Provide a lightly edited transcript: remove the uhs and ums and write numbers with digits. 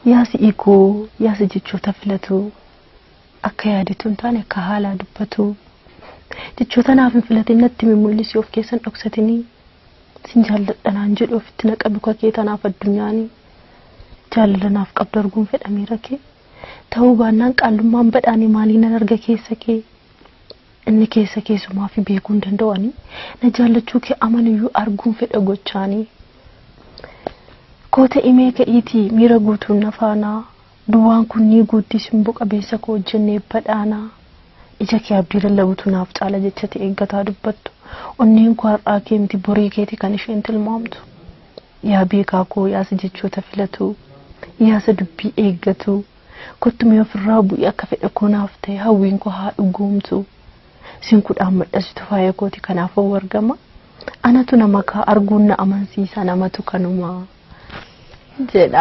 yaasi ikoo yaasi jechoota filatu akka yaadituun taane akka haala dubbatu jechoota naaf hin filatin natti mul'isi of keessan dhoksatini sin jaalladhanaan jedhu ofitti naqabu kakee tanaaf addunyaani jaalala naaf qabdu arguun fedhameera kee ta'uu baannaan qaalummaan badhaanii maaliin arga keessa kee inni keessa keessumaa fi beekuun danda'ani na jaallachuu kee amanuyyuu arguun fedha gochaanii koota imee ka'iti miira guutuun nafaanaa duwwaan kun ni guuddisiin buqabeessa koo jennee badhaanaa ija kee abdii lallabutu naaf caala jechati eeggataa dubbattu onneen koo har'aa kee miti borii keeti kan isheen tilmaamtu yaa beekaa koo yaasa jechoota filatu yaasa dubbii eeggatu kottumee ofirraa bu'ii akka fedha koo naaf ta'e hawwiin koo haa dhugoomtu sin kudhaan madhasitu faaya kooti kanaaf wargama anatu nama kaa arguun na amansiisa namatu kanuma jedha.